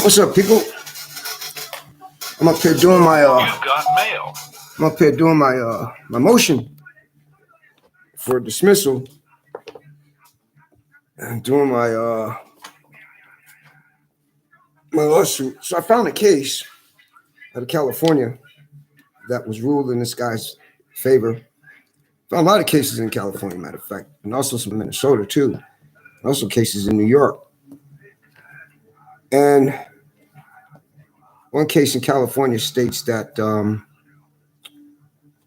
What's up, people? I'm up here doing my You've got mail. I'm up here doing my motion for dismissal and doing my my lawsuit. So I found a case out of California that was ruled in this guy's favor. Found a lot of cases in California, matter of fact, and also some in Minnesota too. And also cases in New York. And one case in California states that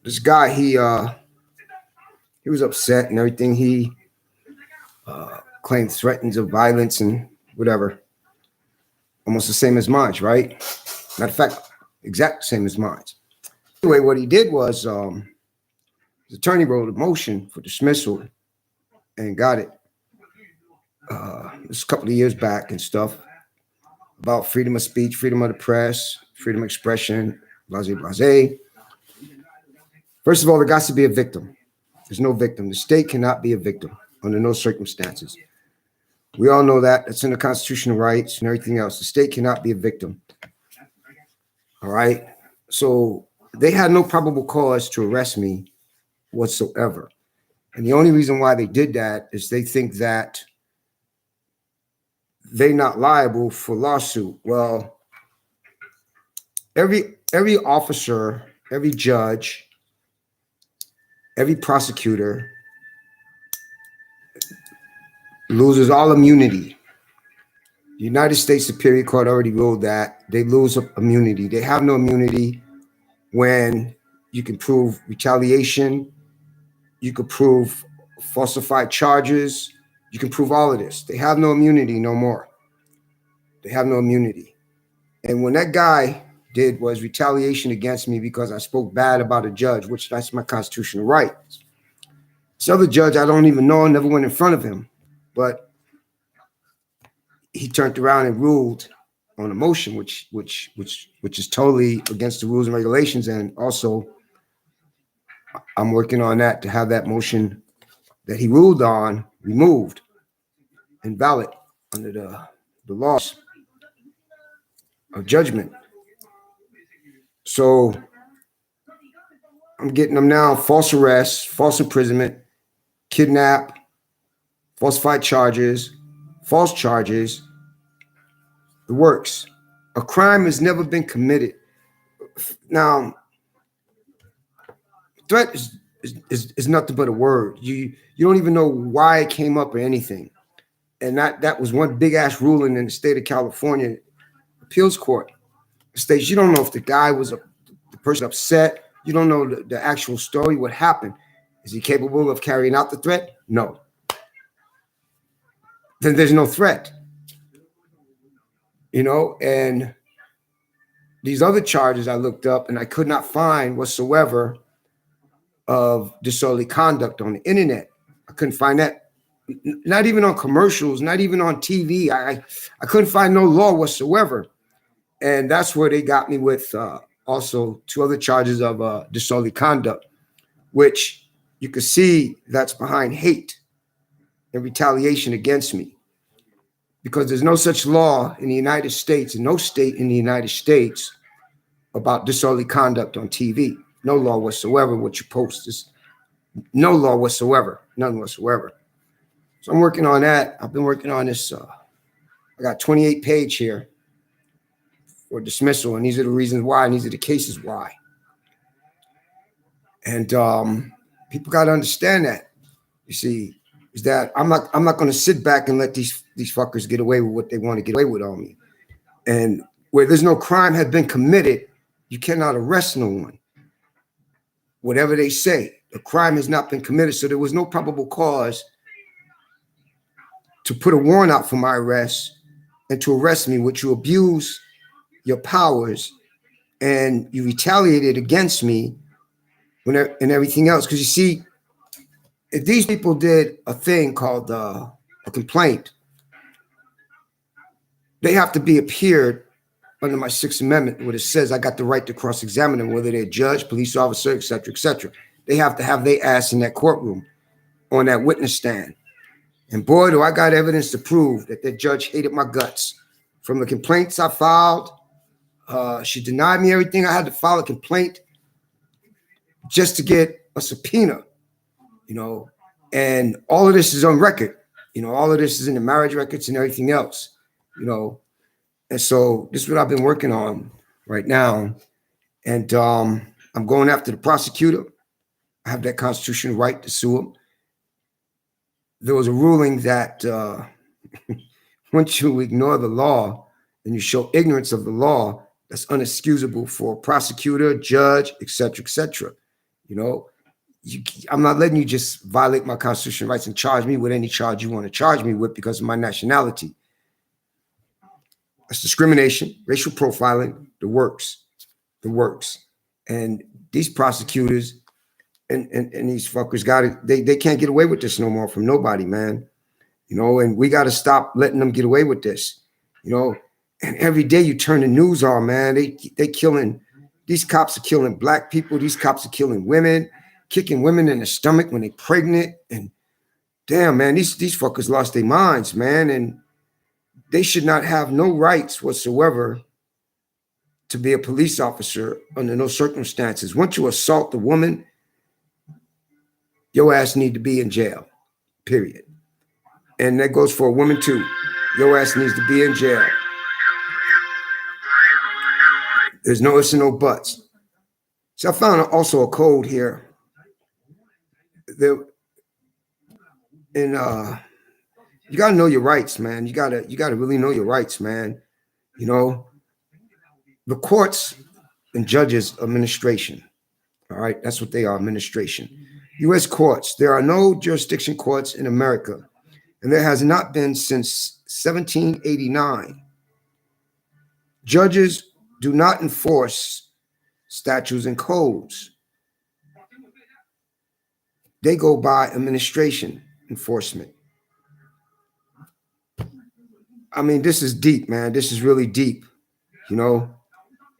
this guy he was upset and everything. He claimed threats of violence and whatever. Almost the same as mine, right? Matter of fact, exact same as mine. Anyway, what he did was his attorney wrote a motion for dismissal and got it. This a couple of years back and stuff about freedom of speech, freedom of the press, freedom of expression, blase, blase. First of all, there got to be a victim. There's no victim. The state cannot be a victim under no circumstances. We all know that. It's in the constitutional rights and everything else. The state cannot be a victim. All right. So they had no probable cause to arrest me whatsoever. And the only reason why they did that is they think that they're not liable for lawsuit. Well, every officer, every judge, every prosecutor loses all immunity. The United States Superior Court already ruled that they lose immunity. They have no immunity when you can prove retaliation, you can prove falsified charges, you can prove all of this. They have no immunity no more. They have no immunity. And when that guy did was retaliation against me because I spoke bad about a judge, which that's my constitutional right. This other judge I don't even know, never went in front of him, but he turned around and ruled on a motion, which is totally against the rules and regulations. And also, I'm working on that to have that motion that he ruled on removed, invalid under the laws of judgment. So I'm getting them now: false arrest, false imprisonment, kidnap, falsified charges, false charges. The works. A crime has never been committed. Now, threat is nothing but a word. You don't even know why it came up or anything. And that was one big ass ruling in the state of California appeals court. It states you don't know if the guy was the person upset. You don't know the actual story, what happened. Is he capable of carrying out the threat? No. Then there's no threat. You know, and these other charges I looked up and I could not find whatsoever of disorderly conduct on the internet. I couldn't find that. Not even on commercials, not even on TV. I couldn't find no law whatsoever. And that's where they got me with also two other charges of disorderly conduct, which you can see that's behind hate and retaliation against me. Because there's no such law in the United States, and no state in the United States about disorderly conduct on TV. No law whatsoever. What you post is no law whatsoever, none whatsoever. So I'm working on that. I've been working on this. I got 28 page here for dismissal, and these are the reasons why, and these are the cases why. And people got to understand that. You see, is that I'm not going to sit back and let these fuckers get away with what they want to get away with on me. And where there's no crime had been committed, you cannot arrest no one. Whatever they say, the crime has not been committed, so there was no probable cause to put a warrant out for my arrest and to arrest me, which you abuse your powers and you retaliated against me and everything else. Because you see, if these people did a thing called a complaint, they have to be appeared under my Sixth Amendment, what it says, I got the right to cross-examine them, whether they're judge, police officer, et cetera, et cetera. They have to have their ass in that courtroom on that witness stand. And boy, do I got evidence to prove that that judge hated my guts. From the complaints I filed, she denied me everything. I had to file a complaint just to get a subpoena, and all of this is on record. All of this is in the marriage records and everything else, And so this is what I've been working on right now. And I'm going after the prosecutor. I have that constitutional right to sue him. There was a ruling that once you ignore the law and you show ignorance of the law, that's unexcusable for a prosecutor, judge, et cetera, et cetera. I'm not letting you just violate my constitutional rights and charge me with any charge you want to charge me with because of my nationality. That's discrimination, racial profiling, the works. And these prosecutors and these fuckers got it. They can't get away with this no more from nobody, man. And we got to stop letting them get away with this, And every day you turn the news on, man, they killing, these cops are killing black people. These cops are killing women, kicking women in the stomach when they're pregnant. And damn, man, these fuckers lost their minds, man. And they should not have no rights whatsoever to be a police officer under no circumstances. Once you assault a woman, your ass need to be in jail, period. And that goes for a woman too. Your ass needs to be in jail. There's no ifs and no buts. So I found also a code here. You gotta know your rights, man. You gotta really know your rights, man. The courts and judges administration. All right, that's what they are, administration. U.S. courts. There are no jurisdiction courts in America, and there has not been since 1789. Judges do not enforce statutes and codes. They go by administration enforcement. I mean, this is deep, man. This is really deep, And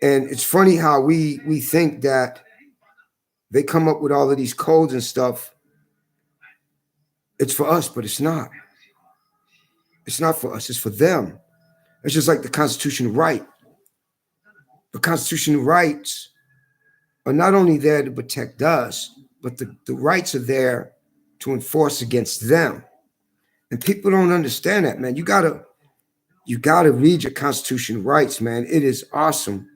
it's funny how we think that they come up with all of these codes and stuff. It's for us, but it's not. It's not for us. It's for them. It's just like the constitutional right. The constitutional rights are not only there to protect us, but the rights are there to enforce against them. And people don't understand that, man. You gotta read your constitutional rights, man. It is awesome.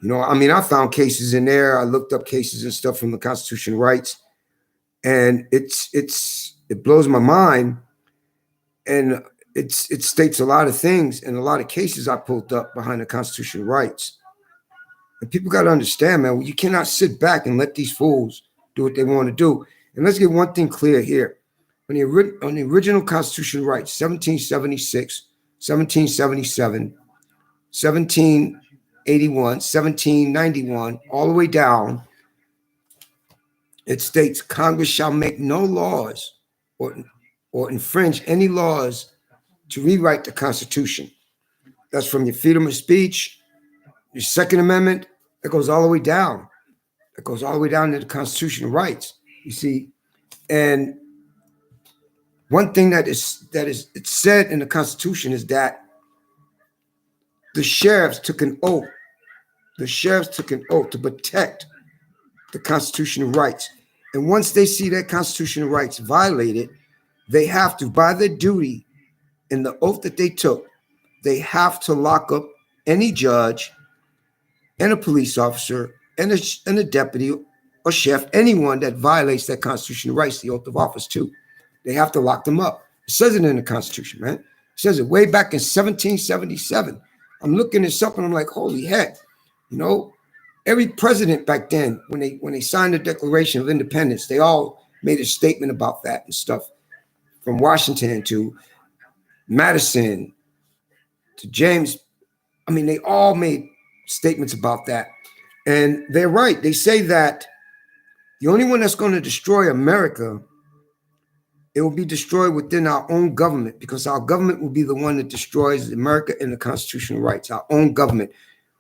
I found cases in there. I looked up cases and stuff from the constitutional rights, and it blows my mind. And it states a lot of things and a lot of cases I pulled up behind the constitutional rights. And people got to understand, man, you cannot sit back and let these fools do what they want to do. And let's get one thing clear here. On the original constitutional rights, 1776, 1777, 1781, 1791, all the way down, it states Congress shall make no laws or infringe any laws to rewrite the Constitution. That's from your freedom of speech, your Second Amendment. That goes all the way down. That goes all the way down to the constitutional rights. You see, and one thing it's said in the Constitution is that the sheriffs took an oath. The sheriffs took an oath to protect the constitutional rights. And once they see their constitutional rights violated, they have to, by their duty in the oath that they took, they have to lock up any judge and a police officer and a deputy or sheriff, anyone that violates their constitutional rights, the oath of office too. They have to lock them up. It says it in the Constitution, man. It says it way back in 1777. I'm looking this up and I'm like, holy heck, every president back then, when they signed the Declaration of Independence, they all made a statement about that and stuff. From Washington to Madison to James, they all made statements about that. And they're right. They say that the only one that's going to destroy America, it will be destroyed within our own government, because our government will be the one that destroys America and the constitutional rights, our own government.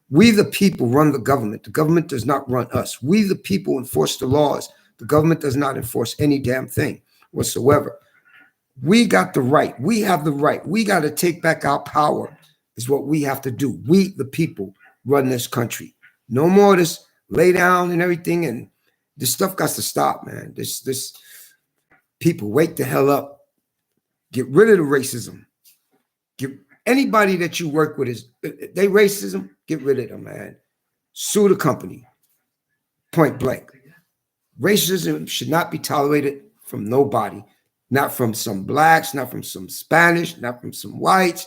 We, the people, run the government. The government does not run us. We, the people, enforce the laws. The government does not enforce any damn thing whatsoever. We got the right. We have the right. We got to take back our power, is what we have to do. We, the people, run this country. No more of this lay down and everything. And this stuff got to stop, man. This people, wake the hell up. Get rid of the racism. Get anybody that you work with is they racism. Get rid of them, man. Sue the company. Point blank. Racism should not be tolerated from nobody. Not from some blacks, not from some Spanish, not from some whites,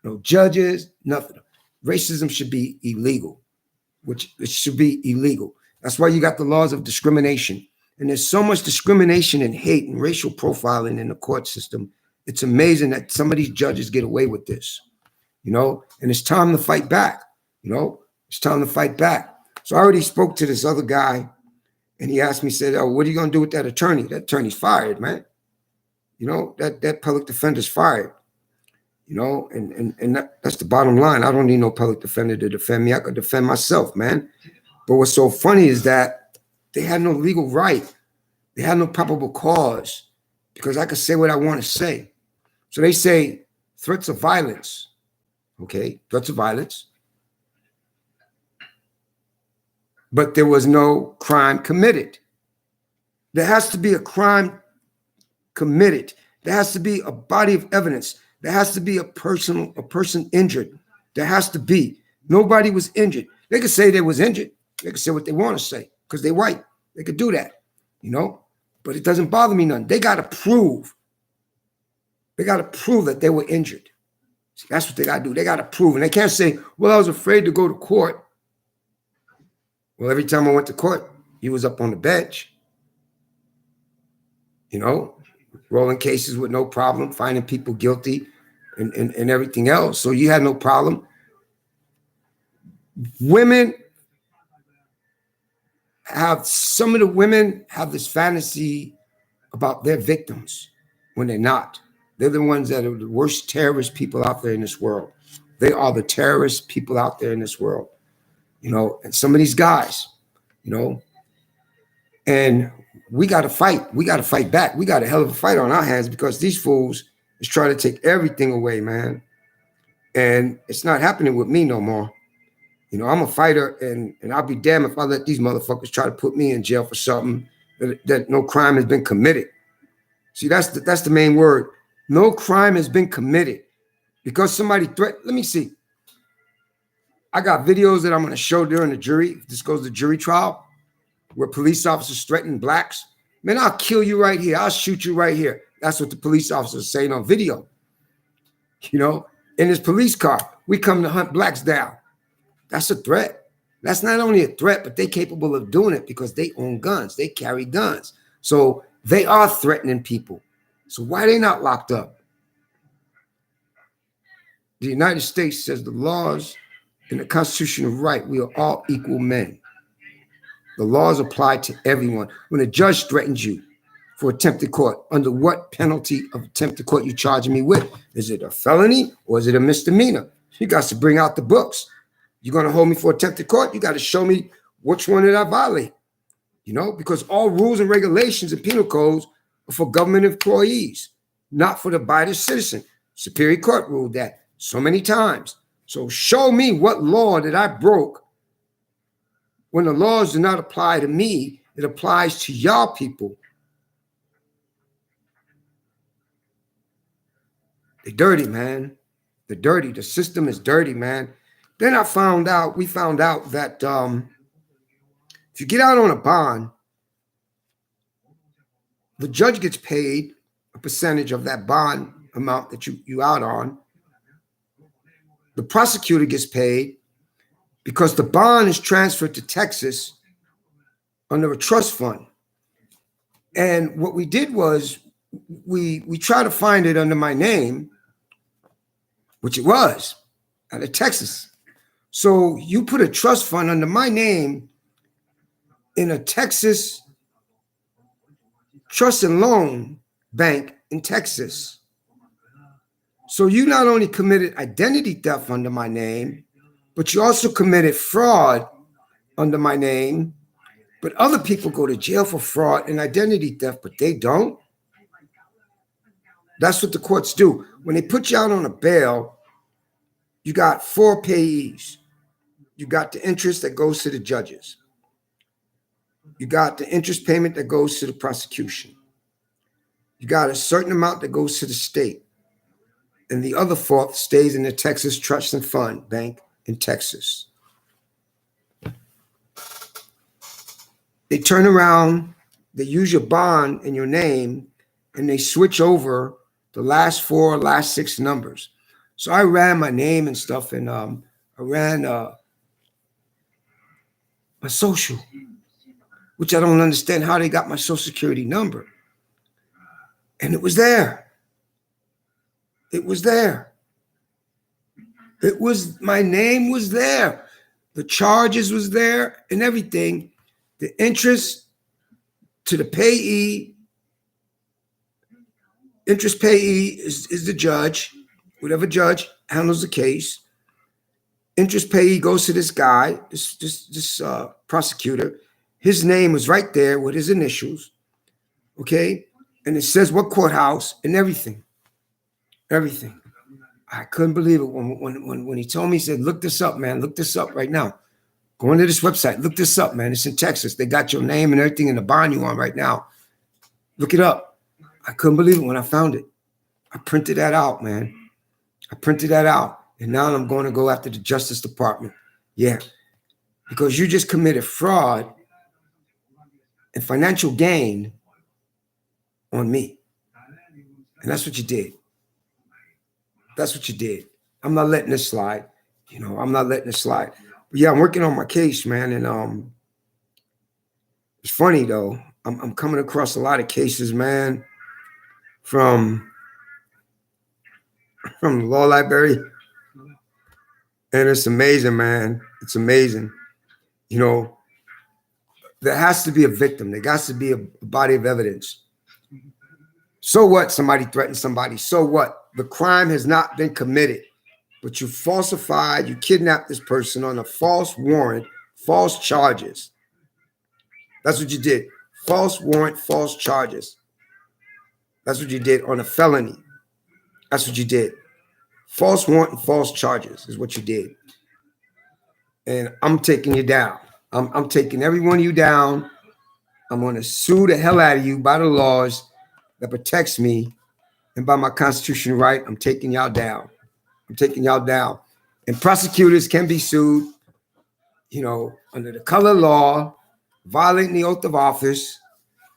no judges, nothing. Racism should be illegal, which it should be illegal. That's why you got the laws of discrimination. And there's so much discrimination and hate and racial profiling in the court system. It's amazing that some of these judges get away with this, and it's time to fight back. It's time to fight back. So I already spoke to this other guy, and he asked me, said, "Oh, what are you going to do with that attorney? That attorney's fired, man. That public defender's fired, and that's the bottom line. I don't need no public defender to defend me. I could defend myself, man. But what's so funny is that they had no legal right. They had no probable cause because I could say what I want to say. So they say threats of violence, okay, threats of violence, but there was no crime committed. There has to be a crime committed. There has to be a body of evidence. There has to be a person injured. There has to be. Nobody was injured. They could say they was injured. They could say what they want to say because they're white. They could do that, but it doesn't bother me none. They got to prove. They got to prove that they were injured. See, that's what they got to do. They got to prove. And they can't say, well, I was afraid to go to court. Well, every time I went to court, he was up on the bench, rolling cases with no problem, finding people guilty and everything else. So you had no problem. Some of the women have this fantasy about their victims when they're not. They're the ones that are the worst terrorist people out there in this world. They are the terrorist people out there in this world, and some of these guys, and we got to fight. We got to fight back. We got a hell of a fight on our hands because these fools is trying to take everything away, man. And it's not happening with me no more. I'm a fighter, and I'll be damned if I let these motherfuckers try to put me in jail for something that no crime has been committed. See, that's the main word. No crime has been committed because somebody let me see. I got videos that I'm going to show during the jury. If this goes to jury trial, where police officers threaten blacks. Man, I'll kill you right here. I'll shoot you right here. That's what the police officers saying on video. In his police car, we come to hunt blacks down. That's a threat. That's not only a threat, but they're capable of doing it because they own guns. They carry guns. So they are threatening people. So why are they not locked up? The United States says the laws and the Constitution of right, we are all equal men. The laws apply to everyone. When a judge threatens you for attempted court, under what penalty of attempted court you charging me with? Is it a felony or is it a misdemeanor? You got to bring out the books. You're going to hold me for attempted court? You got to show me which one did I violate, because all rules and regulations and penal codes are for government employees, not for the abiding citizen. Superior Court ruled that so many times. So show me what law that I broke. When the laws do not apply to me, it applies to y'all people. They're dirty, man. They're dirty. The system is dirty, man. Then we found out that if you get out on a bond, the judge gets paid a percentage of that bond amount that you out on. The prosecutor gets paid because the bond is transferred to Texas under a trust fund. And what we did was we tried to find it under my name, which it was, out of Texas. So you put a trust fund under my name in a Texas trust and loan bank in Texas. So you not only committed identity theft under my name, but you also committed fraud under my name. But other people go to jail for fraud and identity theft, but they don't. That's what the courts do. When they put you out on a bail, you got 4 payees. You got the interest that goes to the judges. You got the interest payment that goes to the prosecution. You got a certain amount that goes to the state. And the other fourth stays in the Texas Trust and Fund Bank in Texas. They turn around, they use your bond in your name, and they switch over the last 4, last 6 numbers. So I ran my name and stuff, and I ran my social, which I don't understand how they got my social security number. And it was there. It was there. It was, my name was there. The charges was there and everything. The interest to the payee, interest payee is the judge, whatever judge handles the case. Interest payee goes to this guy, this prosecutor. His name was right there with his initials, okay? And it says what courthouse and everything. Everything. I couldn't believe it when he told me, he said, look this up, man. Look this up right now. Go into this website. Look this up, man. It's in Texas. They got your name and everything in the bond you on right now. Look it up. I couldn't believe it when I found it. I printed that out, man. I printed that out. And now I'm going to go after the Justice Department. Yeah. Because you just committed fraud and financial gain on me. And that's what you did. That's what you did. I'm not letting this slide. You know, I'm not letting this slide. But yeah, I'm working on my case, man. And it's funny though. I'm coming across a lot of cases, man, from the law library. And it's amazing, man. It's amazing. You know, there has to be a victim. There has to be a body of evidence. So what? Somebody threatened somebody. So what? The crime has not been committed, but you falsified, you kidnapped this person on a false warrant, false charges. That's what you did. False warrant, false charges. That's what you did on a felony. That's what you did. False warrant and false charges is what you did. And I'm taking you down. I'm taking every one of you down. I'm going to sue the hell out of you by the laws that protects me and by my constitutional right. I'm taking y'all down. I'm taking y'all down. And prosecutors can be sued, you know, under the color law, violating the oath of office.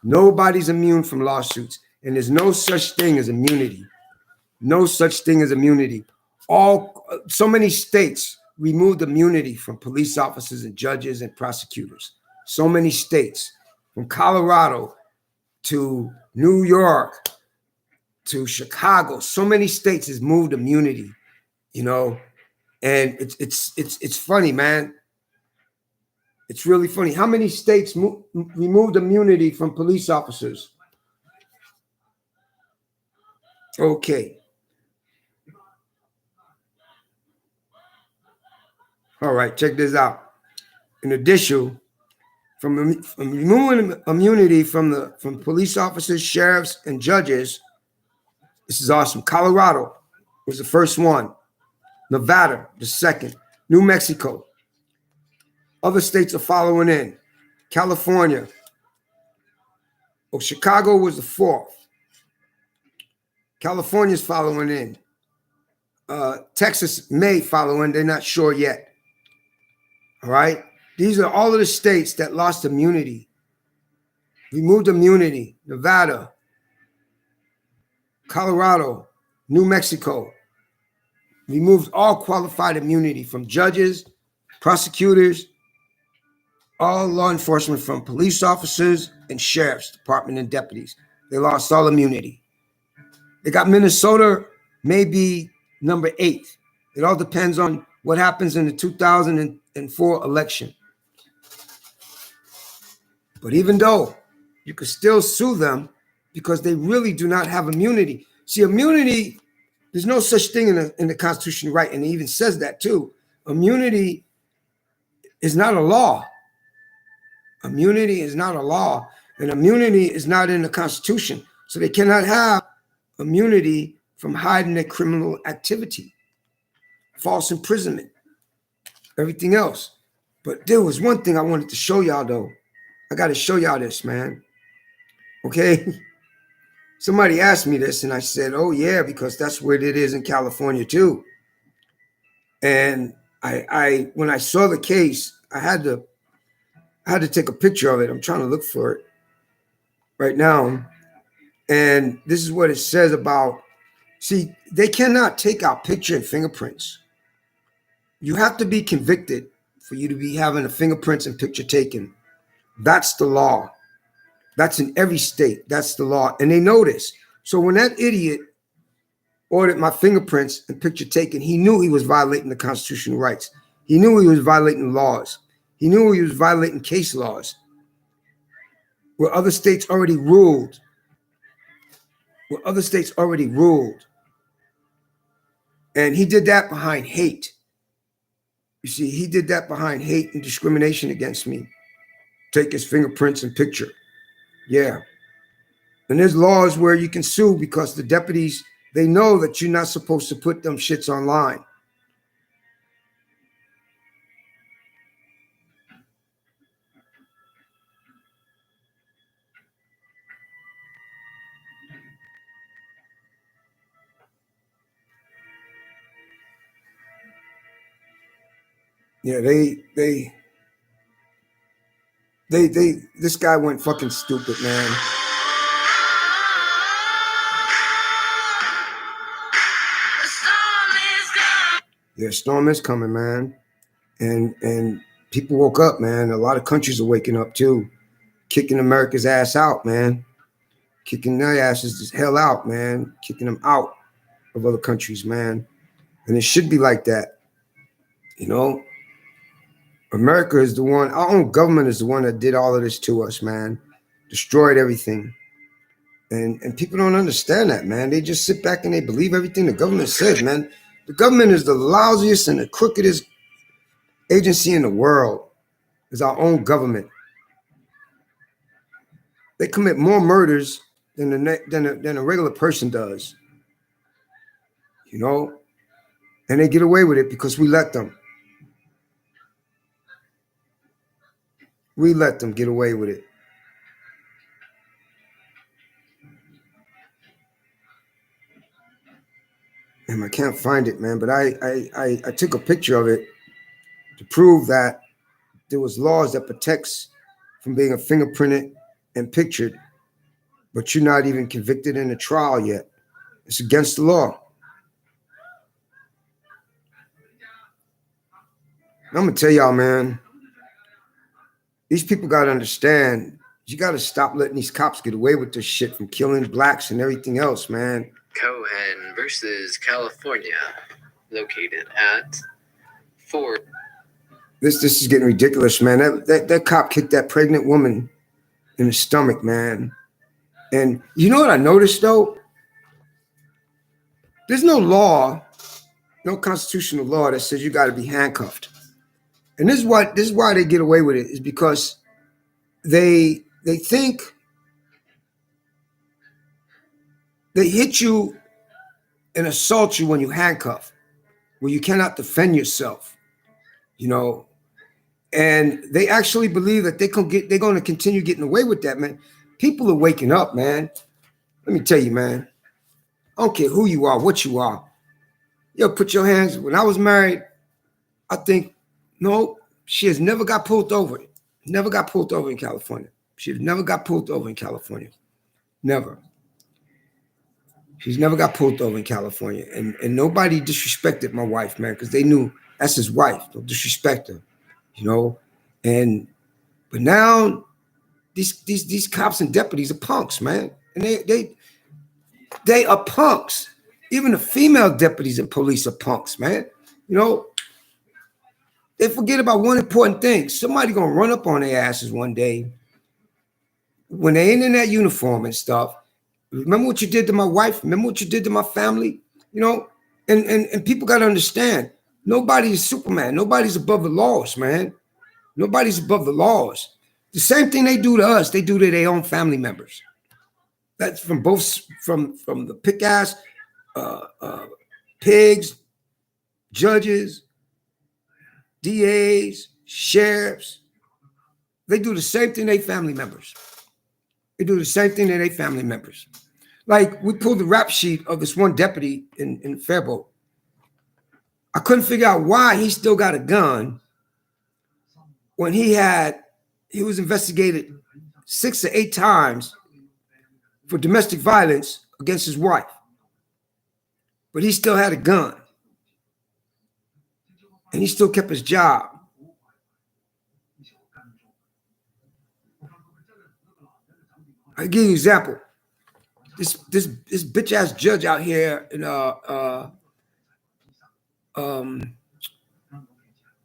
Nobody's immune from lawsuits. And there's no such thing as immunity. No such thing as immunity. So many states removed immunity from police officers and judges and prosecutors. So many states, from Colorado to New York to Chicago, so many states has moved immunity, you know, and it's funny, man. It's really funny. How many states removed immunity from police officers? Okay. All right, check this out. In addition, from removing immunity from police officers, sheriffs, and judges, this is awesome. Colorado was the first one. Nevada, the second. New Mexico. Other states are following in. California. Well, Chicago was the fourth. California's following in. Texas may follow in. They're not sure yet. All right. These are all of the states that lost immunity, removed immunity. Nevada, Colorado, New Mexico, removed all qualified immunity from judges, prosecutors, all law enforcement, from police officers and sheriff's department and deputies. They lost all immunity. They got Minnesota maybe number 8. It all depends on what happens in the 2004 election. But even though you could still sue them because they really do not have immunity. See, immunity, there's no such thing in the Constitution, right? And it even says that too. Immunity is not a law. Immunity is not a law, and immunity is not in the Constitution. So they cannot have immunity from hiding their criminal activity, false imprisonment, everything else. But there was one thing I wanted to show y'all, though. I got to show y'all this, man. Okay? Somebody asked me this, and I said, oh, yeah, because that's where it is in California, too. And I when I saw the case, I had to take a picture of it. I'm trying to look for it right now. And this is what it says about, see, they cannot take out picture and fingerprints. You have to be convicted for you to be having a fingerprints and picture taken. That's the law. That's in every state. That's the law. And they know this. So when that idiot ordered my fingerprints and picture taken, he knew he was violating the constitutional rights. He knew he was violating laws. He knew he was violating case laws where other states already ruled. And he did that behind hate. You see, he did that behind hate and discrimination against me. Take his fingerprints and picture. Yeah. And there's laws where you can sue because the deputies, they know that you're not supposed to put them shits online. Yeah, this guy went fucking stupid, man. Yeah, storm is coming, man. And people woke up, man. A lot of countries are waking up too. Kicking America's ass out, man. Kicking their asses the hell out, man. Kicking them out of other countries, man. And it should be like that. You know? America is the one, our own government is the one that did all of this to us, man. Destroyed everything. And people don't understand that, man. They just sit back and they believe everything the government says, man. The government is the lousiest and the crookedest agency in the world. Is our own government. They commit more murders than a regular person does. You know? And they get away with it because we let them. We let them get away with it. And I can't find it, man. But I took a picture of it to prove that there was laws that protects from being fingerprinted and pictured, but you're not even convicted in a trial yet. It's against the law. I'm gonna tell y'all, man. These people gotta understand. You gotta stop letting these cops get away with this shit from killing blacks and everything else, man. Cohen versus California, located at 4. This is getting ridiculous, man. That cop kicked that pregnant woman in the stomach, man. And you know what I noticed though? There's no law, no constitutional law that says you got to be handcuffed. And this is why they get away with it, is because they think they hit you and assault you when you handcuff, where you cannot defend yourself, you know. And they actually believe that they're going to continue getting away with that, man. People are waking up, man. Let me tell you, man. I don't care who you are, what you are. Yo, put your hands. When I was married, I think, no, she has never got pulled over. Never got pulled over in California. She never got pulled over in California. Never. She's never got pulled over in California. And nobody disrespected my wife, man, because they knew that's his wife. Don't disrespect her, you know. But now these cops and deputies are punks, man. And they are punks. Even the female deputies and police are punks, man. You know, they forget about one important thing. Somebody gonna run up on their asses one day when they ain't in that uniform and stuff. Remember what you did to my wife? Remember what you did to my family? You know, and people gotta understand. Nobody's Superman. Nobody's above the laws, man. Nobody's above the laws. The same thing they do to us, they do to their own family members. That's from both from the pick-ass pigs, judges, DAs, sheriffs. They do the same thing to their family members. They do the same thing to their family members. Like, we pulled the rap sheet of this one deputy in Faribault. I couldn't figure out why he still got a gun when he was investigated 6 to 8 times for domestic violence against his wife. But he still had a gun. And he still kept his job. I'll give you an example. This bitch ass judge out here in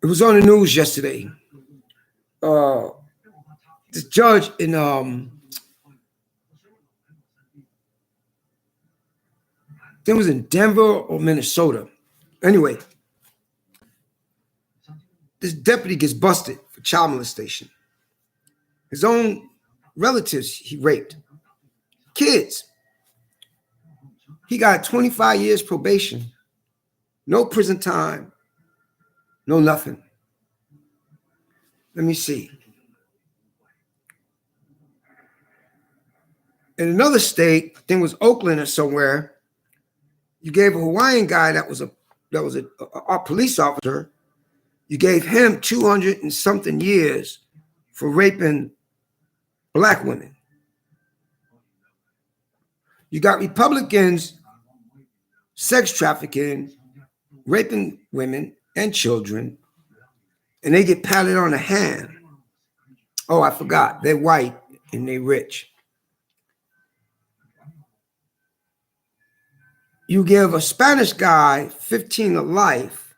it was on the news yesterday. This judge in it was in Denver or Minnesota. Anyway, this deputy gets busted for child molestation. His own relatives he raped. Kids. He got 25 years probation. No prison time. No nothing. Let me see. In another state, I think it was Oakland or somewhere, you gave a Hawaiian guy that was a police officer, you gave him 200 and something years for raping black women. You got Republicans sex trafficking, raping women and children, and they get patted on the hand. Oh, I forgot. They're white and they're rich. You give a Spanish guy 15 to life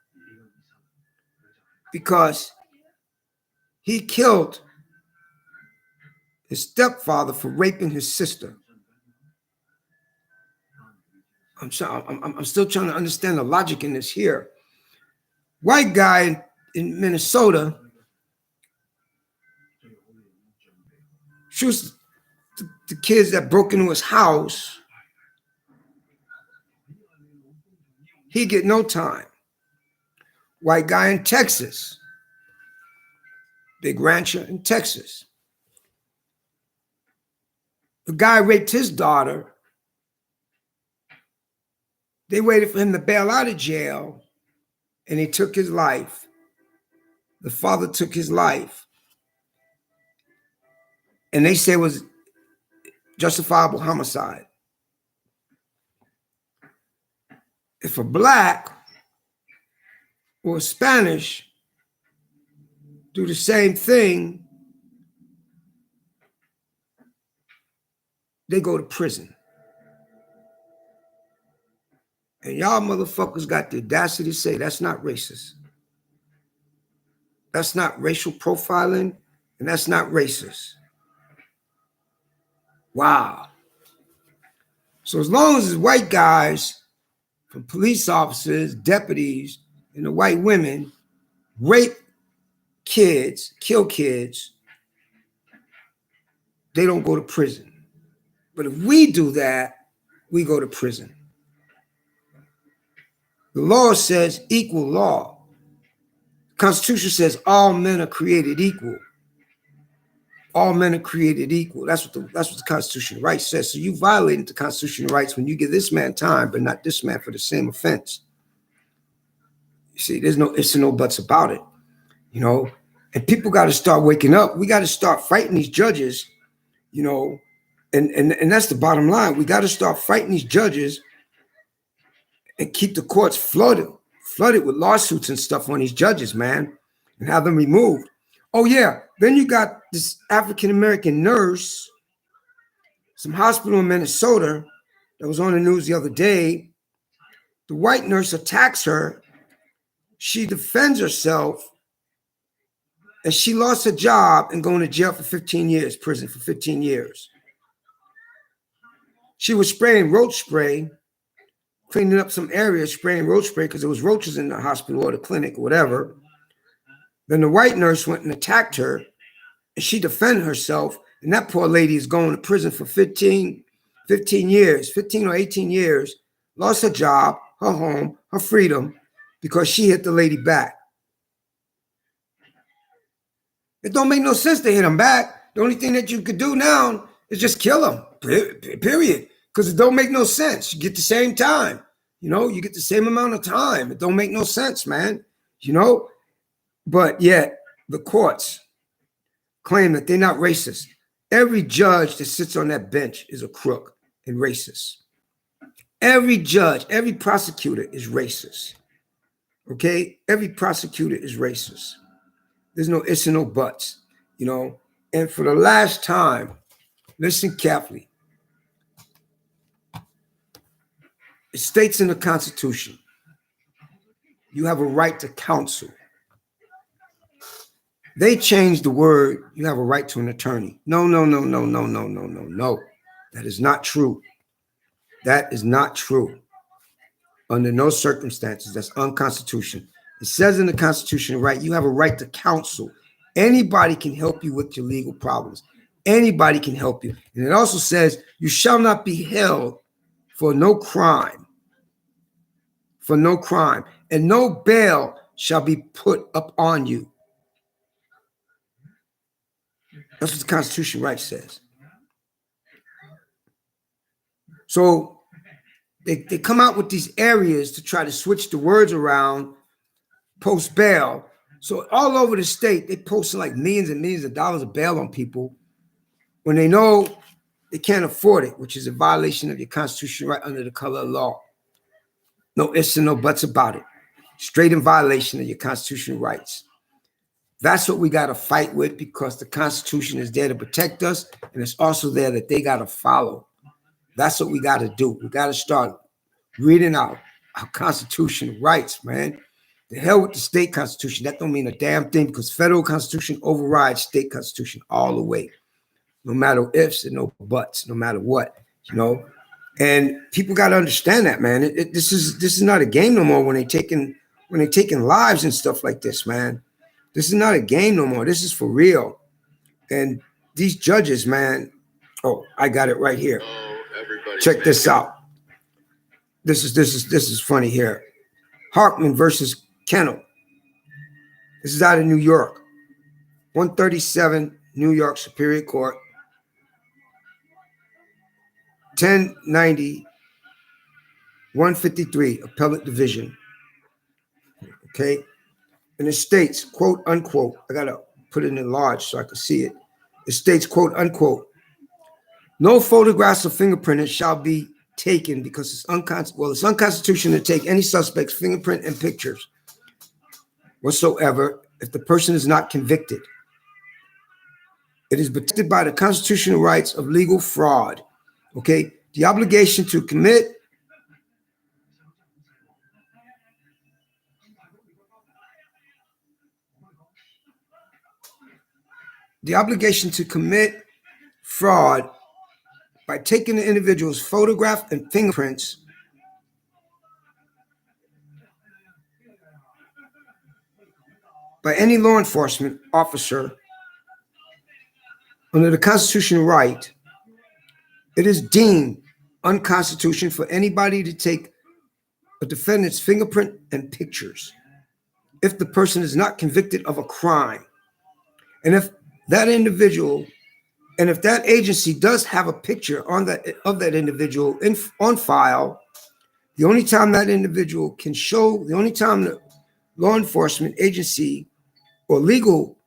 because he killed his stepfather for raping his sister. I'm still trying to understand the logic in this here. White guy in Minnesota shoots the kids that broke into his house. He get no time. White guy in Texas, big rancher in Texas. The guy raped his daughter. They waited for him to bail out of jail, and he took his life. The father took his life. And they say it was justifiable homicide. If a black or a Spanish do the same thing, they go to prison. And y'all motherfuckers got the audacity to say that's not racist. That's not racial profiling, and that's not racist. Wow. So as long as it's white guys, from police officers, deputies, and the white women rape kids, kill kids, they don't go to prison. But if we do that, we go to prison. The law says equal law. The Constitution says all men are created equal. All men are created equal. That's what the Constitution of Rights says. So you violated the Constitution of Rights when you give this man time, but not this man for the same offense. You see, there's no ifs and no buts about it, you know. And people got to start waking up. We got to start fighting these judges, you know, and that's the bottom line. We got to start fighting these judges and keep the courts flooded with lawsuits and stuff on these judges, man, and have them removed. Oh, yeah. Then you got this African-American nurse, some hospital in Minnesota that was on the news the other day. The white nurse attacks her. She defends herself, and she lost her job and going to jail for 15 years, prison for 15 years. She was spraying roach spray cleaning up some areas, spraying roach spray because there was roaches in the hospital or the clinic or whatever. Then the white nurse went and attacked her, and she defended herself. And that poor lady is going to prison for 15 years, 15 or 18 years, lost her job, her home, her freedom, because she hit the lady back. It don't make no sense to hit him back. The only thing that you could do now is just kill him, period. Because it don't make no sense. You get the same time. You get the same amount of time. It don't make no sense, man. But yet the courts claim that they're not racist. Every judge that sits on that bench is a crook and racist. Every judge, every prosecutor is racist. Okay? Every prosecutor is racist. There's no ifs and no buts, And for the last time, listen carefully. It states in the Constitution, you have a right to counsel. They changed the word, you have a right to an attorney. No. That is not true. That is not true. Under no circumstances, that's unconstitutional. It says in the Constitution, right, you have a right to counsel. Anybody can help you with your legal problems. Anybody can help you. And it also says you shall not be held for no crime. For no crime. And no bail shall be put up on you. That's what the Constitution right says. So they come out with these areas to try to switch the words around post bail. So all over the state, they posting like millions and millions of dollars of bail on people when they know they can't afford it, which is a violation of your constitutional right under the color of law. No ifs and no buts about it. Straight in violation of your constitutional rights. That's what we got to fight with, because the Constitution is there to protect us, and it's also there that they got to follow. That's what we got to do. We got to start reading out our constitutional rights, man. The hell with the state constitution. That don't mean a damn thing, because federal constitution overrides state constitution all the way. No matter ifs and no buts, no matter what, And people got to understand that, man. This is not a game no more when they taking lives and stuff like this, man. This is not a game no more. This is for real. And these judges, man. Oh, I got it right here. Check this out. This is funny here. Hartman versus Kennel. This is out of New York. 137 New York Superior Court. 1090 153 Appellate Division. Okay. And it states, quote, unquote, I got to put it in large so I can see it. It states, quote, unquote, no photographs or fingerprints shall be taken because it's unconstitutional to take any suspect's fingerprint and pictures whatsoever if the person is not convicted. It is protected by the constitutional rights of legal fraud. Okay, the obligation to commit fraud by taking the individual's photograph and fingerprints by any law enforcement officer under the constitutional right. It is deemed unconstitutional for anybody to take a defendant's fingerprint and pictures if the person is not convicted of a crime. And if that agency does have a picture of that individual on file, the only time that individual can show, the only time the law enforcement agency or legal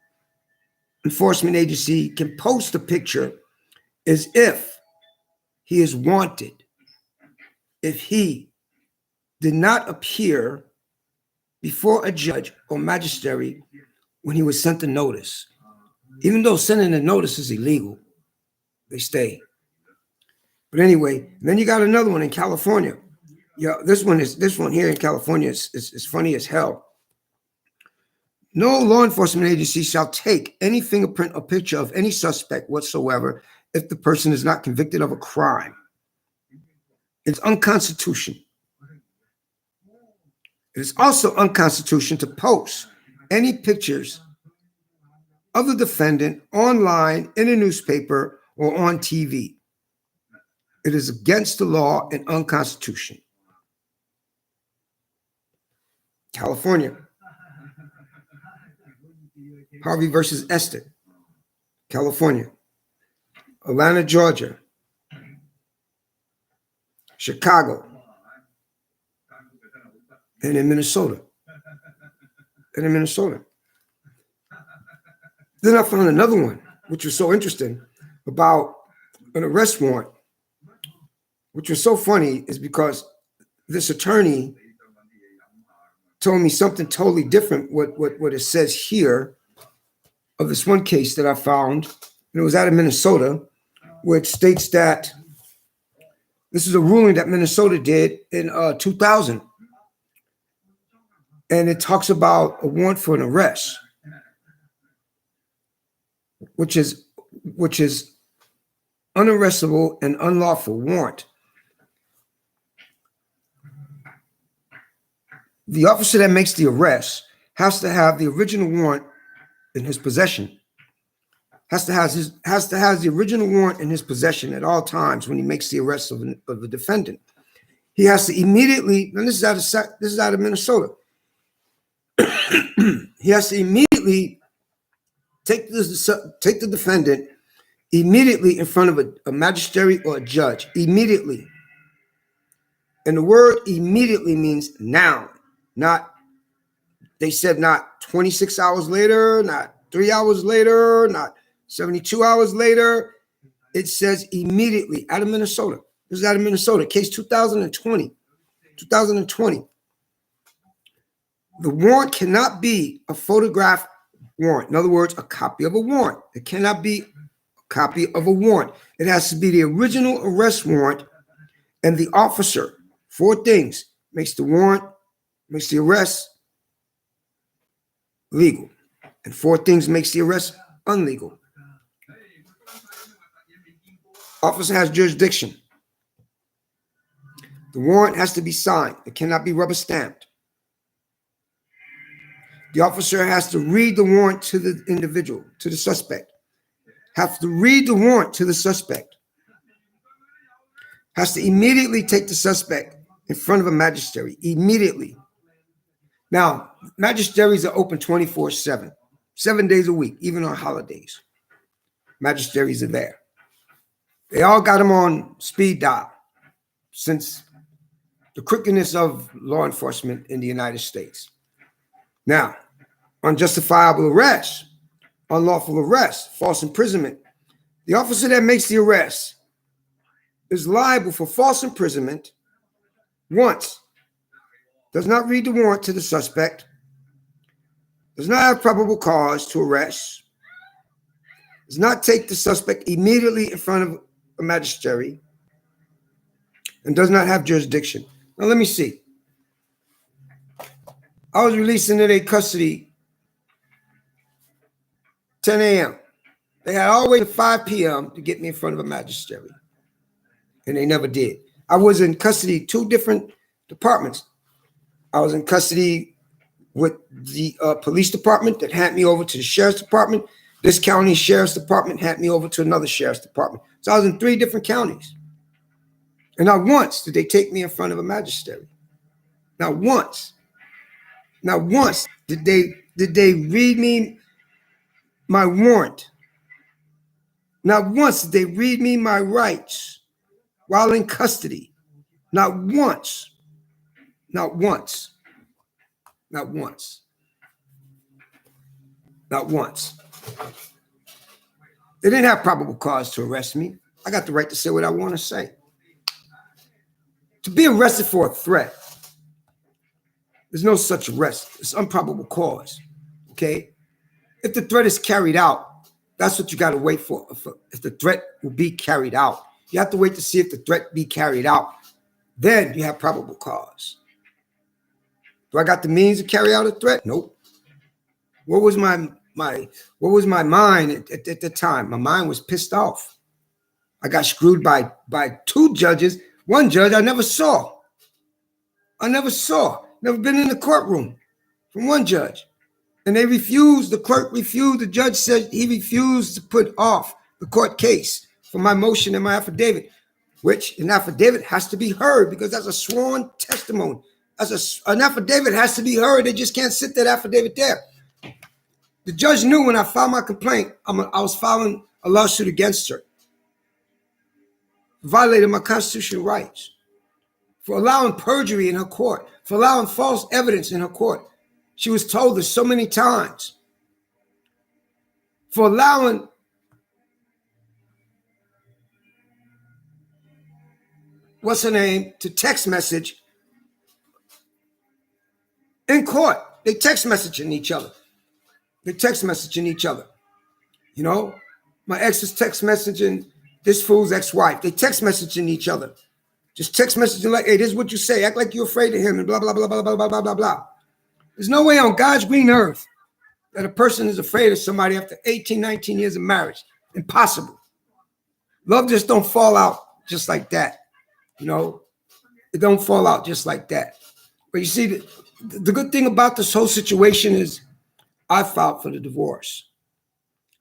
enforcement agency can post a picture is if he is wanted, if he did not appear before a judge or magistrate when he was sent a notice. Even though sending a notice is illegal, they stay. But anyway, then you got another one in California. Yeah, this one here in California is funny as hell. No law enforcement agency shall take any fingerprint or picture of any suspect whatsoever if the person is not convicted of a crime. It's unconstitutional. It is also unconstitutional to post any pictures of the defendant online, in a newspaper, or on TV. It is against the law and unconstitutional. California. Harvey versus Esther. California. Atlanta, Georgia. Chicago. And in Minnesota. Then I found another one, which was so interesting, about an arrest warrant, which was so funny, is because this attorney told me something totally different what it says here of this one case that I found. And it was out of Minnesota, where it states that this is a ruling that Minnesota did in 2000. And it talks about a warrant for an arrest, which is unarrestable and unlawful warrant. The officer that makes the arrest has to have the original warrant in his possession. Has to have the original warrant in his possession at all times when he makes the arrest of the defendant. He has to immediately, and this is out of Minnesota. He has to immediately take the defendant immediately in front of a magistrate or a judge. Immediately. And the word immediately means now. Not, they said not 26 hours later, not 3 hours later, not 72 hours later. It says immediately, out of Minnesota. This is out of Minnesota, case 2020. The warrant cannot be a photograph warrant. In other words, a copy of a warrant. It cannot be a copy of a warrant. It has to be the original arrest warrant, and the officer, 4 things, makes the warrant, makes the arrest legal, and 4 things makes the arrest unlegal. Officer has jurisdiction. The warrant has to be signed. It cannot be rubber stamped. The officer has to read the warrant to the individual, to the suspect. Have to read the warrant to the suspect. Has to immediately take the suspect in front of a magistrate. Immediately. Now, magistrates are open 24/7, 7 days a week, even on holidays. Magistrates are there. They all got them on speed dial since the crookedness of law enforcement in the United States. Now, unjustifiable arrest, unlawful arrest, false imprisonment. The officer that makes the arrest is liable for false imprisonment once, does not read the warrant to the suspect, does not have probable cause to arrest, does not take the suspect immediately in front of a magistrate, and does not have jurisdiction. Now, let me see. I was released into their custody 10 a.m. They had all the way to 5 p.m. to get me in front of a magistrate, and they never did. I was in custody 2 different departments. I was in custody with the police department that handed me over to the sheriff's department. This county sheriff's department handed me over to another sheriff's department. So I was in 3 different counties. And not once did they take me in front of a magistrate. Not once. Not once did they read me my warrant. Not once did they read me my rights while in custody. Not once. Not once. Not once. Not once. They didn't have probable cause to arrest me. I got the right to say what I want to say. To be arrested for a threat, there's no such arrest. It's improbable cause. Okay? If the threat is carried out, that's what you got to wait for. If the threat will be carried out, you have to wait to see if the threat be carried out. Then you have probable cause. Do I got the means to carry out a threat? Nope. What was my mind at the time? My mind was pissed off. I got screwed by 2 judges. One judge I never saw. Never been in the courtroom from one judge. And they refused, the clerk refused, the judge said he refused to put off the court case for my motion and my affidavit, which an affidavit has to be heard because that's a sworn testimony. An affidavit has to be heard. They just can't sit that affidavit there. The judge knew when I filed my complaint, I was filing a lawsuit against her. Violated my constitutional rights for allowing perjury in her court, for allowing false evidence in her court. She was told this so many times. For allowing what's her name to text message in court. They text messaging each other. They text messaging each other. You know, my ex is text messaging this fool's ex-wife. They text messaging each other. Just text messaging like, hey, this is what you say. Act like you're afraid of him and blah, blah, blah, blah, blah, blah, blah, blah, blah. There's no way on God's green earth that a person is afraid of somebody after 18, 19 years of marriage. Impossible. Love just don't fall out just like that. You know, it don't fall out just like that. But you see, the good thing about this whole situation is I filed for the divorce.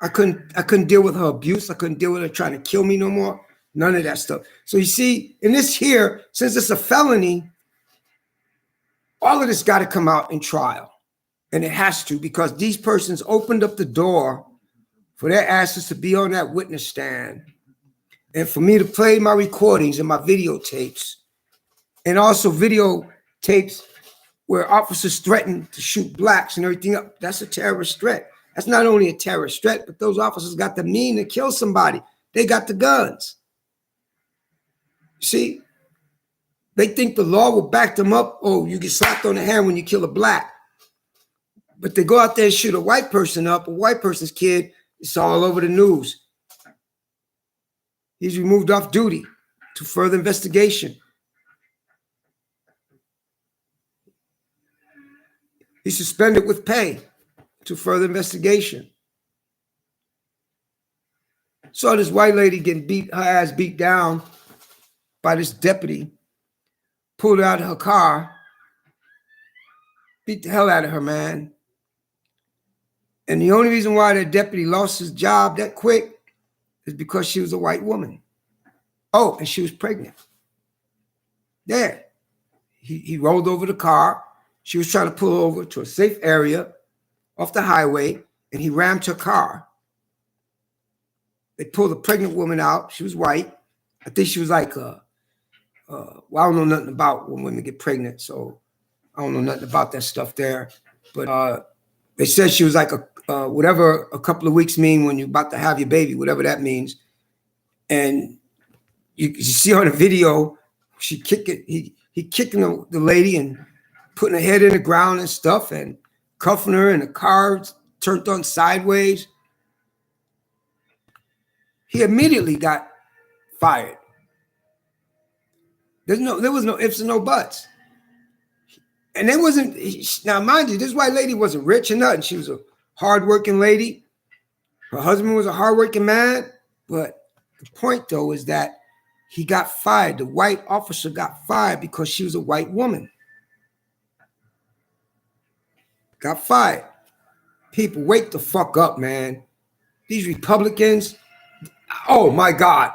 I couldn't deal with her abuse. I couldn't deal with her trying to kill me no more. None of that stuff. So you see, in this here, since it's a felony, all of this got to come out in trial. And it has to, because these persons opened up the door for their asses to be on that witness stand and for me to play my recordings and my videotapes and also videotapes where officers threaten to shoot blacks and everything up. That's a terrorist threat. That's not only a terrorist threat, but those officers got the mean to kill somebody. They got the guns. See? They think the law will back them up. Oh, you get slapped on the hand when you kill a black. But they go out there and shoot a white person up, a white person's kid, it's all over the news. He's removed off duty to further investigation. He's suspended with pay to further investigation. Saw this white lady getting her ass beat down by this deputy, pulled her out of her car, beat the hell out of her, man. And the only reason why that deputy lost his job that quick is because she was a white woman. Oh, and she was pregnant. There. He rolled over the car. She was trying to pull over to a safe area off the highway, and he rammed her car. They pulled a pregnant woman out. She was white. I think she was like, well, I don't know nothing about when women get pregnant, so I don't know nothing about that stuff there. But they said she was like whatever a couple of weeks mean when you're about to have your baby, whatever that means. And you see on the video, he kicking the lady and putting her head in the ground and stuff and cuffing her, and the car turned on sideways. He immediately got fired. There was no ifs and no buts. And there wasn't, now mind you, this white lady wasn't rich or nothing. She was a hardworking lady. Her husband was a hardworking man. But the point, though, is that he got fired. The white officer got fired because she was a white woman. Got fired. People, wake the fuck up, man. These Republicans, oh my God.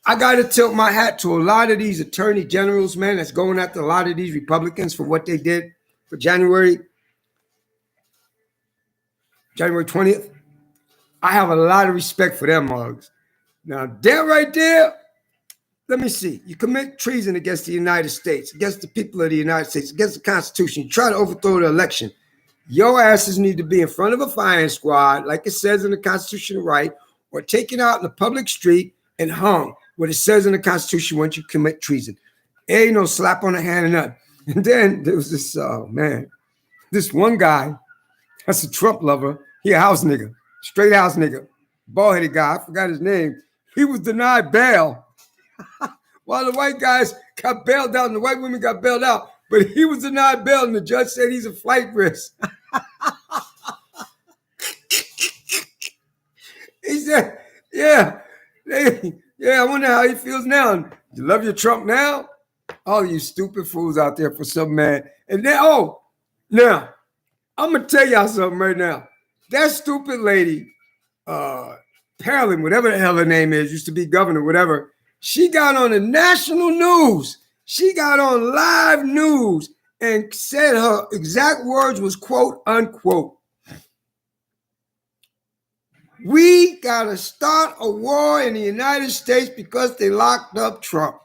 I got to tilt my hat to a lot of these attorney generals, man, that's going after a lot of these Republicans for what they did for January 20th. I have a lot of respect for them mugs. Now, that right there, let me see. You commit treason against the United States, against the people of the United States, against the Constitution. You try to overthrow the election. Your asses need to be in front of a firing squad, like it says in the Constitution right, or taken out in the public street and hung, what it says in the Constitution once you commit treason. Ain't no slap on the hand or nothing. And then there was this, this one guy, that's a Trump lover. He a house nigga, straight house nigga, bald-headed guy. I forgot his name. He was denied bail. While the white guys got bailed out and the white women got bailed out, but he was denied bail and the judge said he's a flight risk. He said, yeah, I wonder how he feels now. You love your Trump now? All you stupid fools out there for some man. And then, oh, now, I'm going to tell y'all something right now. That stupid lady, Carolyn, whatever the hell her name is, used to be governor, whatever, she got on the national news. She got on live news and said her exact words was, quote, unquote, "We got to start a war in the United States because they locked up Trump.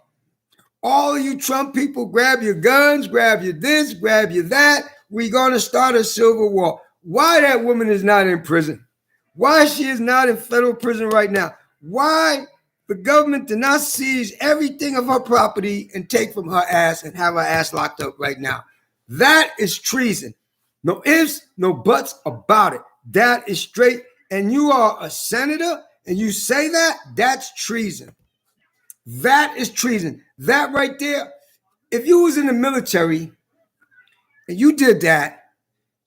All of you Trump people, grab your guns, grab your this, grab your that. We're going to start a civil war." Why that woman is not in prison? Why she is not in federal prison right now? Why the government did not seize everything of her property and take from her ass and have her ass locked up right now? That is treason. No ifs, no buts about it. That is straight. And you are a senator and you say that, that's treason. That is treason. That right there, if you was in the military and you did that,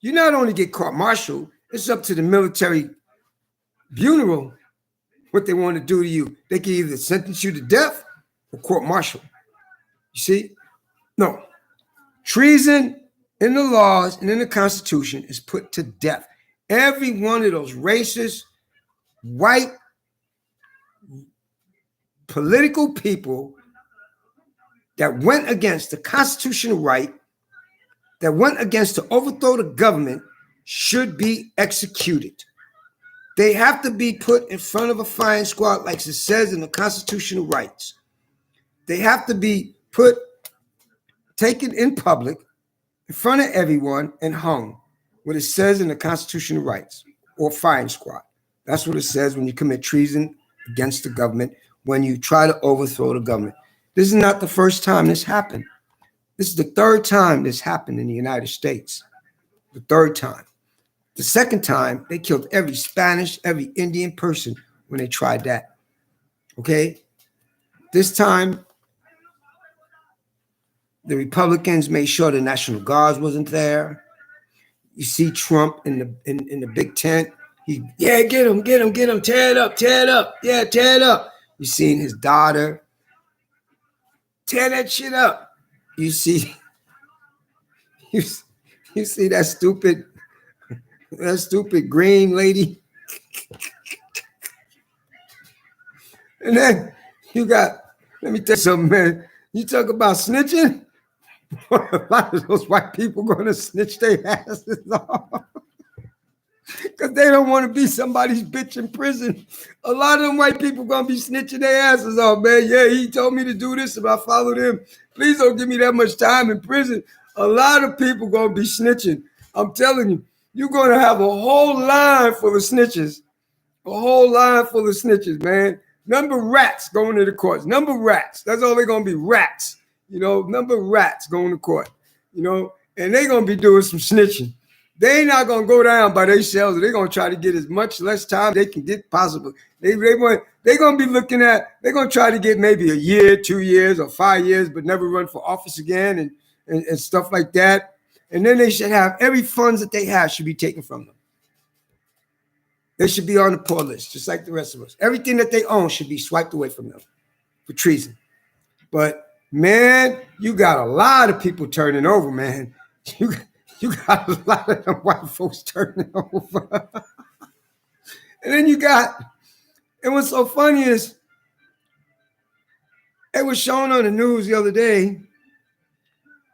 you not only get court-martialed, it's up to the military bureau what they want to do to you. They can either sentence you to death or court-martial. You see? No. Treason in the laws and in the Constitution is put to death. Every one of those racist, white, political people that went against the constitutional right, that went against to overthrow the government, should be executed. They have to be put in front of a firing squad like it says in the constitutional rights. They have to be taken in public, in front of everyone, and hung, what it says in the constitutional rights, or firing squad. That's what it says when you commit treason against the government, when you try to overthrow the government. This is not the first time this happened. This is the third time this happened in the United States. The third time. The second time, they killed every Spanish, every Indian person when they tried that. Okay? This time, the Republicans made sure the National Guards wasn't there. You see Trump in the big tent. Get him, tear it up. Yeah, tear it up. You seen his daughter. Tear that shit up. You see that stupid green lady. And then you got, let me tell you something, man. You talk about snitching. A lot of those white people going to snitch their asses off because they don't want to be somebody's bitch in prison. A lot of them white people going to be snitching their asses off, man. Yeah, he told me to do this and I followed him. Please don't give me that much time in prison. A lot of people going to be snitching. I'm telling you, you're going to have a whole line full of snitches. A whole line full of snitches, man. Number rats going to the courts. Number rats. That's all they're going to be, rats. You know, number rats going to court. You know, and they're going to be doing some snitching. They ain't not going to go down by themselves. They're going to try to get as much less time they can get possible. They're going to be looking at, they're going to try to get maybe a year, 2 years, or 5 years, but never run for office again and stuff like that. And then they should have every funds that they have should be taken from them. They should be on the poor list, just like the rest of us. Everything that they own should be swiped away from them for treason. But, man, you got a lot of people turning over, man. You got a lot of them white folks turning over. And then and what's so funny is, it was shown on the news the other day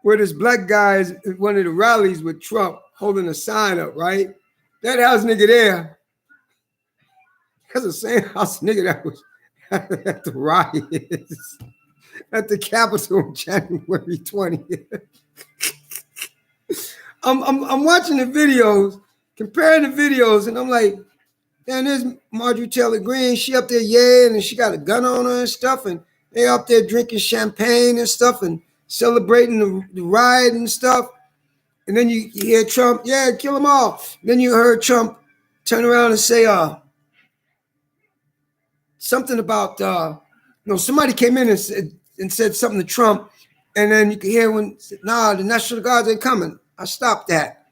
where this black guy is at one of the rallies with Trump holding a sign up, right? That house nigga there, that's the same house nigga that was at the riots at the Capitol on January 20th. I'm watching the videos, comparing the videos, and I'm like, man, there's Marjorie Taylor Greene. She up there, and she got a gun on her and stuff, and they up there drinking champagne and stuff and celebrating the riot and stuff. And then you hear Trump, kill them all. Then you heard Trump turn around and say something about, somebody came in and said something to Trump, and then you could hear when, the National Guards ain't coming. I stopped that.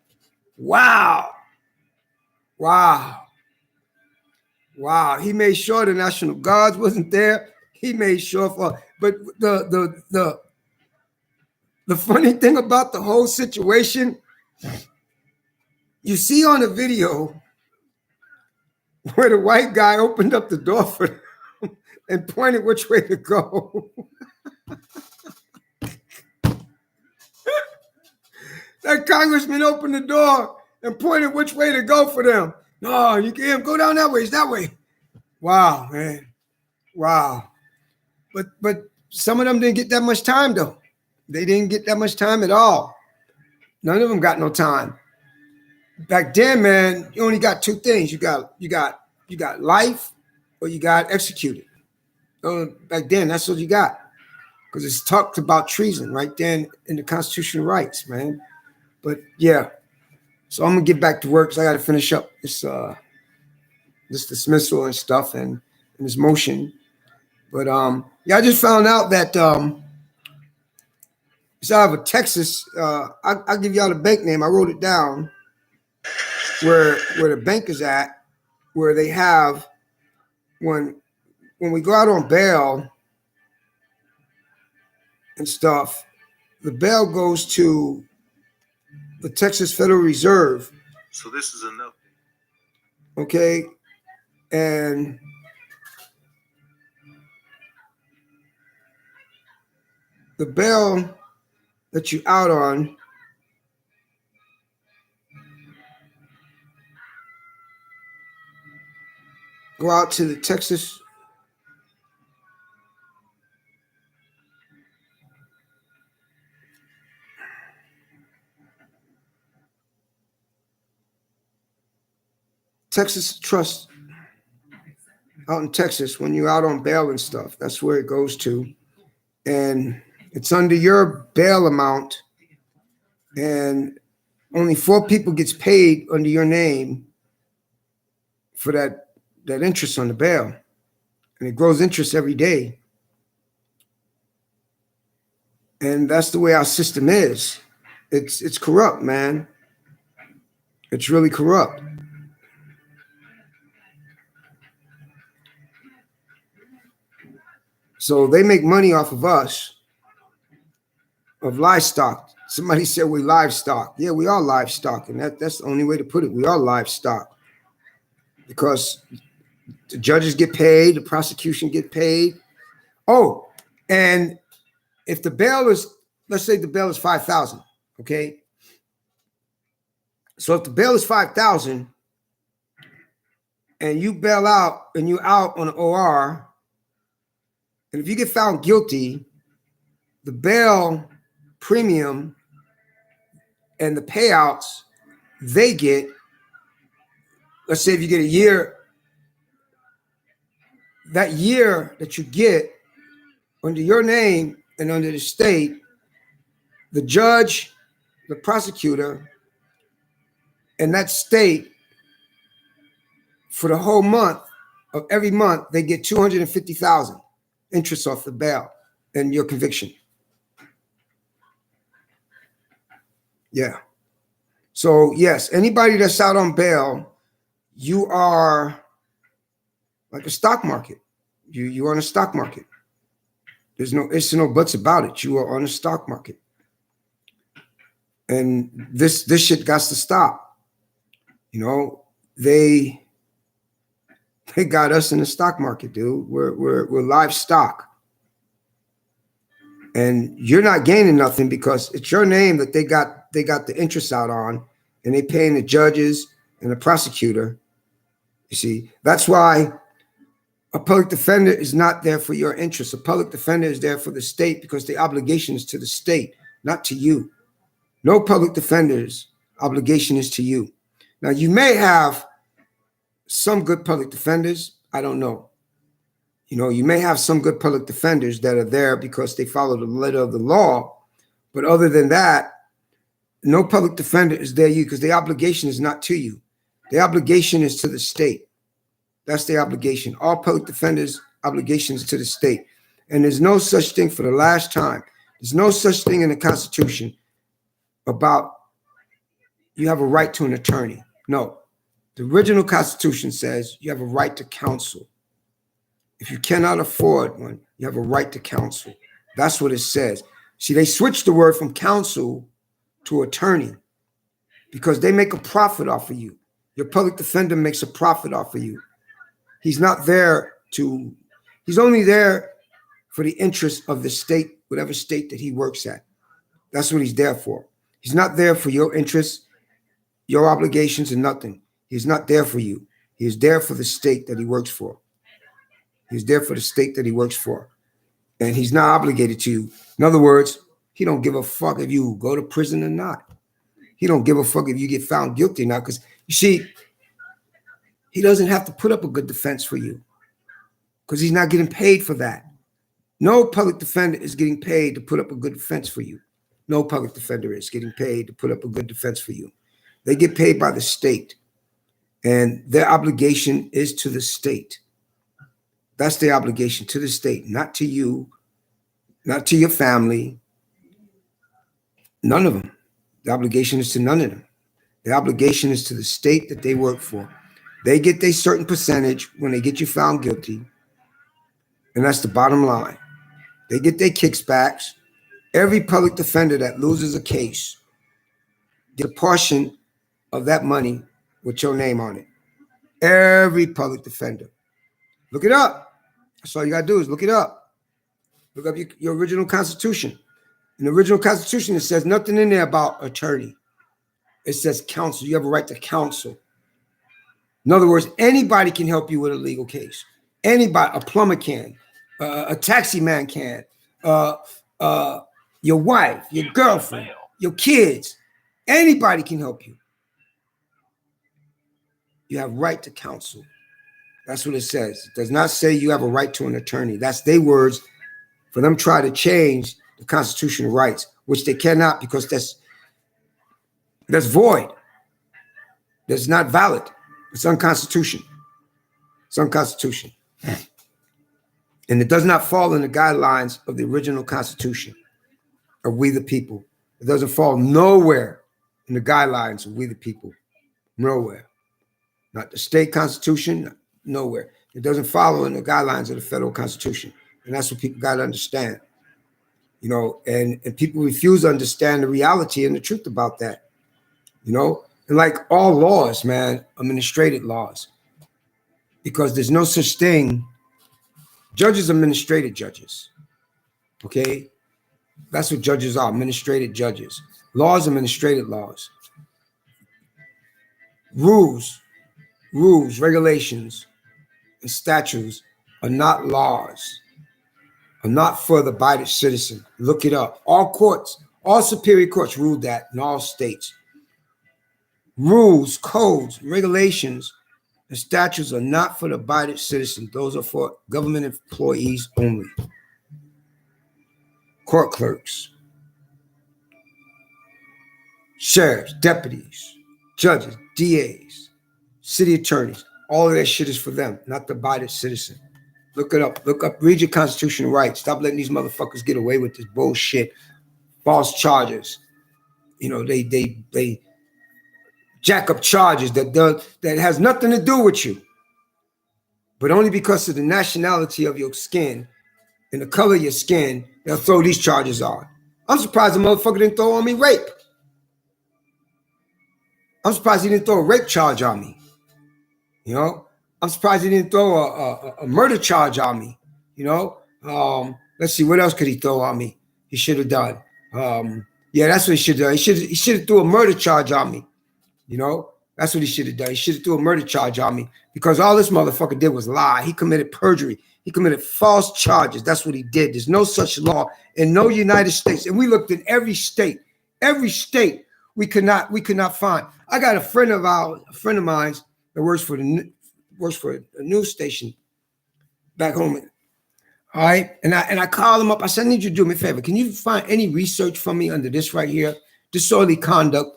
Wow. He made sure the National Guards wasn't there. He made sure but The funny thing about the whole situation, you see on the video where the white guy opened up the door for them and pointed which way to go. That congressman opened the door and pointed which way to go for them. No, you can't go down that way. It's that way. Wow, man. Wow. But some of them didn't get that much time, though. They didn't get that much time at all. None of them got no time. Back then, man, you only got two things. You got life or you got executed. Back then, that's what you got. Because it's talked about treason right then in the constitutional rights, man. But yeah. So I'm gonna get back to work because I gotta finish up this dismissal and stuff and this motion. But yeah, I just found out that it's out of Texas. I'll give y'all the bank name. I wrote it down where the bank is at, where they have when we go out on bail and stuff, the bail goes to the Texas Federal Reserve. So this is enough. Okay. And the bail that you out on go out to the Texas Trust out in Texas when you're out on bail and stuff. That's where it goes to. And it's under your bail amount. And only 4 people gets paid under your name for that interest on the bail. And it grows interest every day. And that's the way our system is. It's corrupt, man. It's really corrupt. So they make money off of us, of livestock. Somebody said we livestock. Yeah, we are livestock, and that's the only way to put it. We are livestock because the judges get paid, the prosecution get paid. Oh, and if the bail is, let's say the bail is $5,000, okay? So if the bail is $5,000 and you bail out and you're out on an OR, and if you get found guilty, the bail premium and the payouts they get, let's say if you get a year, that year that you get under your name and under the state, the judge, the prosecutor, and that state for the whole month of every month, they get $250,000 interest off the bail and your conviction. Yeah. So yes, anybody that's out on bail, you are like a stock market. You're on a stock market. There's no ifs and no buts about it. You are on a stock market. And this shit got to stop. You know, they got us in the stock market, dude. We're livestock. And you're not gaining nothing because it's your name that they got the interest out on, and they paying the judges and the prosecutor. You see, that's why a public defender is not there for your interest. A public defender is there for the state because the obligation is to the state, not to you. No public defender's obligation is to you. Now, you may have some good public defenders. I don't know. You know, you may have some good public defenders that are there because they follow the letter of the law. But other than that, no public defender is there you because the obligation is not to you. The obligation is to the state. That's the obligation. All public defenders' obligations to the state. And there's no such thing for the last time. There's no such thing in the Constitution about you have a right to an attorney. No. The original Constitution says you have a right to counsel. If you cannot afford one, you have a right to counsel. That's what it says. See, they switched the word from counsel to attorney because they make a profit off of you. Your public defender makes a profit off of you. He's not there to, he's only there for the interest of the state, whatever state that he works at. That's what he's there for. He's not there for your interests, your obligations, and nothing. He's not there for you. He's there for the state that he works for. He's there for the state that he works for. And he's not obligated to you. In other words, he don't give a fuck if you go to prison or not. He don't give a fuck if you get found guilty or not. Because, you see, he doesn't have to put up a good defense for you because he's not getting paid for that. No public defender is getting paid to put up a good defense for you. No public defender is getting paid to put up a good defense for you. They get paid by the state, and their obligation is to the state. That's their obligation, to the state, not to you, not to your family, none of them. The obligation is to none of them. The obligation is to the state that they work for. They get their certain percentage when they get you found guilty, and that's the bottom line. They get their kickbacks. Every public defender that loses a case gets a portion of that money with your name on it. Every public defender. Look it up. That's all you got to do is look it up. Look up your original Constitution. In the original Constitution, it says nothing in there about attorney. It says counsel. You have a right to counsel. In other words, anybody can help you with a legal case. Anybody, a plumber can, a taxi man can, your wife, your girlfriend, your kids. Anybody can help you. You have right to counsel. That's what it says. It does not say you have a right to an attorney. That's their words for them try to change the constitutional rights, which they cannot because that's void. That's not valid. It's unconstitutional. It's unconstitutional. And it does not fall in the guidelines of the original Constitution of We the People. It doesn't fall nowhere in the guidelines of We the People. Nowhere. Not the state constitution, nowhere. It doesn't follow in the guidelines of the federal constitution. And that's what people got to understand. You know, and people refuse to understand the reality and the truth about that. You know, and like all laws, man, administrative laws, because there's no such thing. Judges are administrative judges. Okay? That's what judges are, administrative judges. Laws, administrative laws. Rules, regulations, and statutes are not laws, are not for the abiding citizen. Look it up. All courts, all superior courts ruled that in all states. Rules, codes, regulations, and statutes are not for the abiding citizen. Those are for government employees only. Court clerks, sheriffs, deputies, judges, DAs, city attorneys. All of that shit is for them, not the abiding citizen. Look it up. Look up. Read your constitutional rights. Stop letting these motherfuckers get away with this bullshit. False charges. You know, they jack up charges that has nothing to do with you, but only because of the nationality of your skin and the color of your skin, they'll throw these charges on. I'm surprised the motherfucker didn't throw on me rape. I'm surprised he didn't throw a rape charge on me. You know, I'm surprised he didn't throw a murder charge on me. You know, let's see, what else could he throw on me? He should have done. Yeah, that's what he should have done. He should have threw a murder charge on me. You know, that's what he should have done. He should have threw a murder charge on me because all this motherfucker did was lie. He committed perjury. He committed false charges. That's what he did. There's no such law in no United States. And we looked in every state we could not find. I got a friend of mine that works for a news station back home. All right. And I called him up. I said, I need you to do me a favor. Can you find any research for me under this right here? Disorderly conduct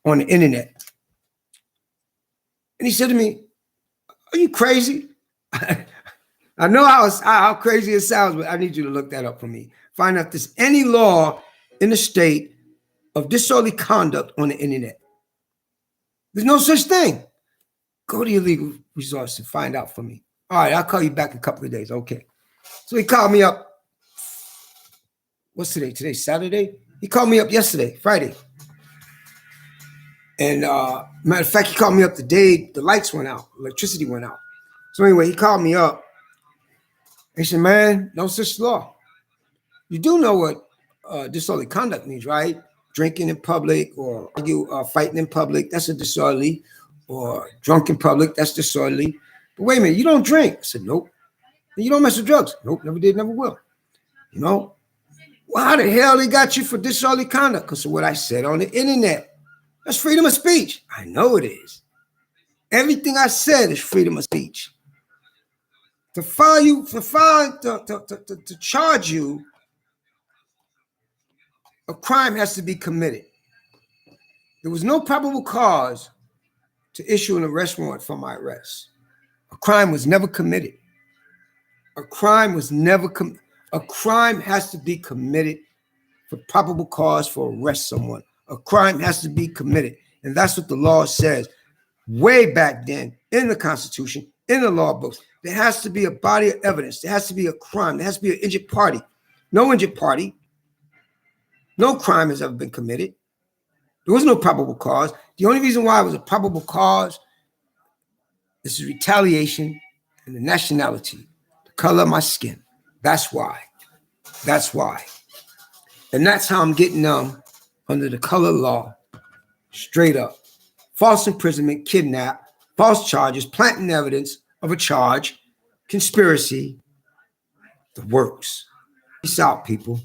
on the internet. And he said to me, are you crazy? I know how crazy it sounds, but I need you to look that up for me. Find out if there's any law in the state of disorderly conduct on the internet. There's no such thing. Go to your legal resources and find out for me. All right, I'll call you back in a couple of days. Okay. So he called me up. what's today? Today's Saturday. He called me up yesterday, Friday. And matter of fact, he called me up the day the lights went out, electricity went out. So anyway, he called me up. He said, man, no such law. You do know what disorderly conduct means, right? Drinking in public or fighting in public, that's a disorderly. Or drunk in public, that's disorderly. But wait a minute, you don't drink. I said, nope. And you don't mess with drugs. Nope, never did, never will. You know? Well, how the hell they got you for disorderly conduct? Because of what I said on the internet. That's freedom of speech. I know it is. Everything I said is freedom of speech. To charge you, a crime has to be committed. There was no probable cause to issue an arrest warrant for my arrest. A crime was never committed. A crime has to be committed for probable cause for arrest someone. A crime has to be committed. And that's what the law says way back then in the Constitution, in the law books. There has to be a body of evidence. There has to be a crime. There has to be an injured party. No injured party. No crime has ever been committed. There was no probable cause. The only reason why it was a probable cause is retaliation and the nationality, the color of my skin. That's why. That's why. And that's how I'm getting under the color law, straight up. False imprisonment, kidnap, false charges, planting evidence of a charge, conspiracy, the works. Peace out, people.